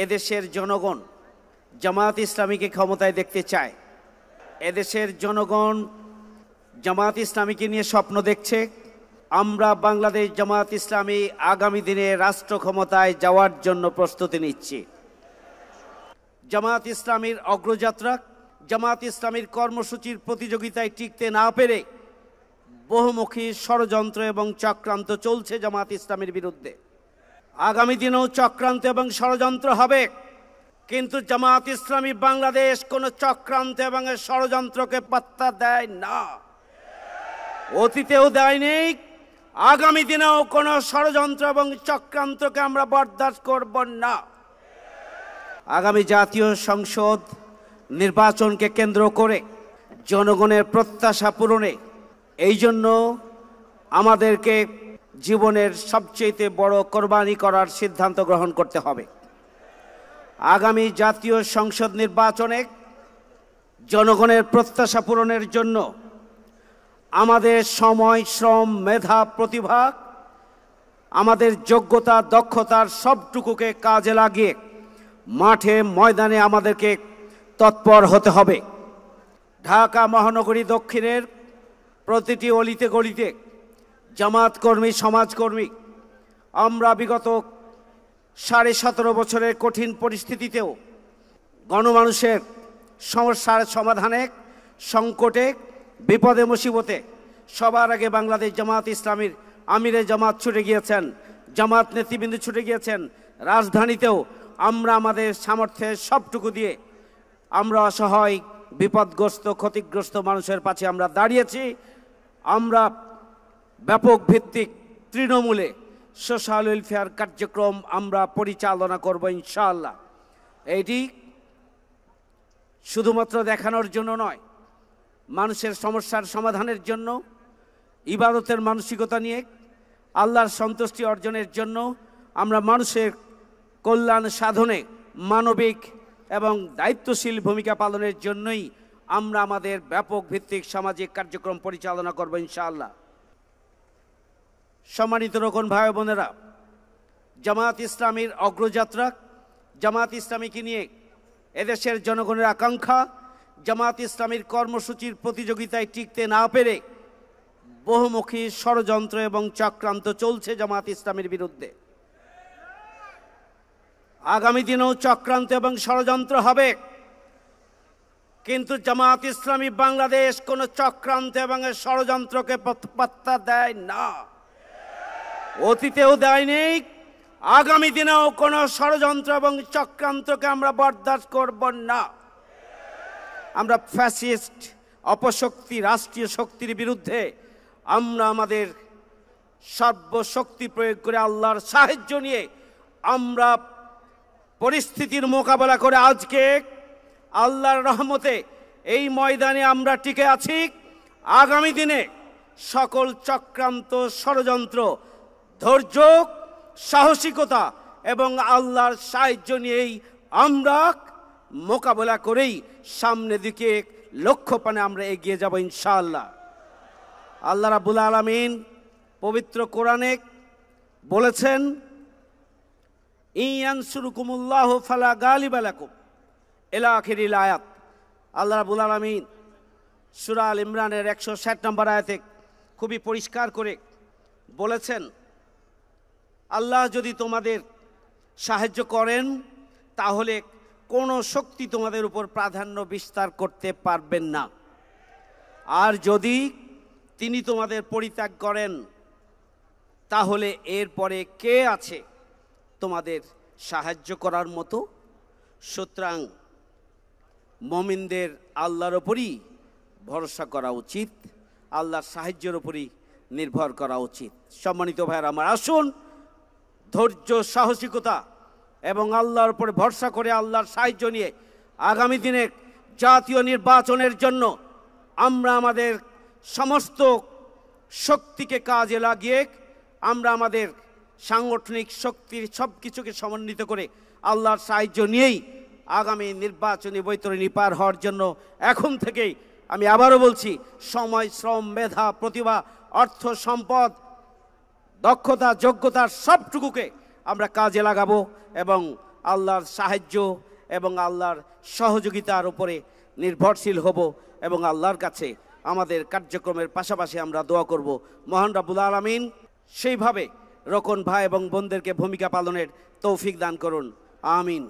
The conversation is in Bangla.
এদেশের জনগণ জামায়াত ইসলামীকে ক্ষমতায় দেখতে চায়। এদেশের জনগণ জামায়াত ইসলামীকে নিয়ে স্বপ্ন দেখছে। আমরা বাংলাদেশ জামায়াত ইসলামী আগামী দিনে রাষ্ট্র ক্ষমতায় যাওয়ার জন্য প্রস্তুতি নিচ্ছি। জামায়াত ইসলামীর অগ্রযাত্রা, জামায়াত ইসলামীর কর্মসূচির প্রতিযোগিতায় টিকতে না পেরে বহুমুখী ষড়যন্ত্র এবং চক্রান্ত চলছে জামায়াত ইসলামীর বিরুদ্ধে। আগামী দিনেও চক্রান্ত এবং ষড়যন্ত্র হবে, কিন্তু জামায়াত ইসলামী বাংলাদেশ কোনো চক্রান্ত এবং ষড়যন্ত্রকে পাত্তা দেয় না। অতীতেও দেয়নি, আগামী দিনেও কোনো ষড়যন্ত্র এবং চক্রান্তকে আমরা বরদাস্ত করব না। আগামী জাতীয় সংসদ নির্বাচনকে কেন্দ্র করে জনগণের প্রত্যাশা পূরণে এই জন্য আমাদেরকে জীবনের সবচেয়ে বড় কোরবানি করার সিদ্ধান্ত গ্রহণ করতে হবে। আগামী জাতীয় সংসদ নির্বাচনে জনগণের প্রত্যাশা পূরণের জন্য আমাদের সময়, শ্রম, মেধা, প্রতিভা, আমাদের যোগ্যতা, দক্ষতার সবটুকুকে কাজে লাগিয়ে মাঠে ময়দানে আমাদেরকে তৎপর হতে হবে। ঢাকা মহানগরী দক্ষিণের প্রতিটি অলিতে গলিতে জামায়াত কর্মী, সমাজকর্মী আমরা বিগত 17.5 বছরের কঠিন পরিস্থিতিতেও গণমানুষের সমস্যার সমাধানে, সংকটে, বিপদে, মুসিবতে সবার আগে বাংলাদেশ জামায়াত ইসলামীর আমিরে জামাত ছুটে গিয়েছেন, জামাত নেতৃবৃন্দ ছুটে গিয়েছেন। রাজধানীতেও আমরা আমাদের সামর্থ্যের সবটুকু দিয়ে আমরা অসহায়, বিপদগ্রস্ত, ক্ষতিগ্রস্ত মানুষের পাশে আমরা দাঁড়িয়েছি। আমরা ব্যাপক ভিত্তিক তৃণমূলে সোশ্যাল ওয়েলফেয়ার কার্যক্রম আমরা পরিচালনা করব ইনশাআল্লাহ। এটি শুধুমাত্র দেখানোর জন্য নয়, মানুষের সমস্যার সমাধানের জন্য, ইবাদতের মানসিকতা নিয়ে আল্লাহর সন্তুষ্টি অর্জনের জন্য, আমরা মানুষের কল্যাণ সাধনে মানবিক এবং দায়িত্বশীল ভূমিকা পালনের জন্যই আমরা আমাদের ব্যাপক ভিত্তিক সামাজিক কার্যক্রম পরিচালনা করব ইনশাআল্লাহ। সম্মানিত রোকন ভাই বোনেরা, জামায়াত ইসলামীর অগ্রযাত্রা, জামায়াত ইসলামীকে নিয়ে এদেশের জনগণের আকাঙ্ক্ষা, জামায়াত ইসলামীর কর্মসূচির প্রতিযোগিতায় টিকতে না পেরে বহুমুখী ষড়যন্ত্র এবং চক্রান্ত চলছে জামায়াত ইসলামীর বিরুদ্ধে। আগামী দিনেও চক্রান্ত এবং ষড়যন্ত্র হবে, কিন্তু জামায়াত ইসলামী বাংলাদেশ কোনো চক্রান্ত এবং ষড়যন্ত্রকে পাত্তা দেয় না। অতীতেও দেয়নি, আগামী দিনেও কোনো ষড়যন্ত্র এবং চক্রান্তকে আমরা বরদাস্ত করব না। আমরা ফ্যাসিস্ট, অপশক্তি, রাষ্ট্রীয় শক্তির বিরুদ্ধে আমরা আমাদের সর্বশক্তি প্রয়োগ করে আল্লাহর সাহায্য নিয়ে আমরা পরিস্থিতির মোকাবেলা করে আজকে আল্লাহর রহমতে এই ময়দানে আমরা টিকে আছি। আগামী দিনে সকল চক্রান্ত, ষড়যন্ত্র, ধৈর্য, সাহসিকতা এবং আল্লাহর সাহায্য নিয়েই আমরা মোকাবেলা করেই সামনের দিকে লক্ষ্যপানে আমরা এগিয়ে যাব ইনশাআল্লাহ। আল্লাহ রাব্বুল আলামিন পবিত্র কোরআনে বলেছেন, ইয়ানসুরকুমুল্লাহু ফালা গালিবা লাকুম ইলা আখিরিল আয়াত। আল্লাহ রাব্বুল আলামিন সূরা আল ইমরানের 160 নম্বর আয়াতে খুবই পরিষ্কার করে বলেছেন, আল্লাহ যদি তোমাদের সাহায্য করেন তাহলে কোনো শক্তি তোমাদের উপর প্রাধান্য বিস্তার করতে পারবেন না, আর যদি তিনি তোমাদের পরিত্যাগ করেন তাহলে এরপরে কে আছে তোমাদের সাহায্য করার মতো? সুতরাং মুমিনদের আল্লাহর উপরই ভরসা করা উচিত, আল্লাহর সাহায্যের উপরই নির্ভর করা উচিত। সম্মানিত ভাইয়েরা আমার, আসুন ধৈর্য, সাহসিকতা এবং আল্লাহর উপরে ভরসা করে আল্লাহর সাহায্য নিয়ে আগামী দিনে জাতীয় নির্বাচনের জন্য আমরা আমাদের সমস্ত শক্তিকে কাজে লাগিয়ে আমরা আমাদের সাংগঠনিক শক্তির সব কিছুকে সমন্বিত করে আল্লাহর সাহায্য নিয়েই আগামী নির্বাচনী বৈতরণী পার হওয়ার জন্য এখন থেকেই আমি আবারও বলছি, সময়, শ্রম, মেধা, প্রতিভা, অর্থ, সম্পদ, দক্ষতা, যোগ্যতার সবটুকুকে আমরা কাজে লাগাবো এবং আল্লাহর সাহায্য এবং আল্লাহর সহযোগিতার উপরে নির্ভরশীল হব এবং আল্লাহর কাছে আমাদের কার্যক্রমের পাশাপাশি আমরা দোয়া করব। মহান রাব্বুল আলামিন সেইভাবে রোকন ভাই এবং বোনদেরকে ভূমিকা পালনের তৌফিক দান করুন। আমিন।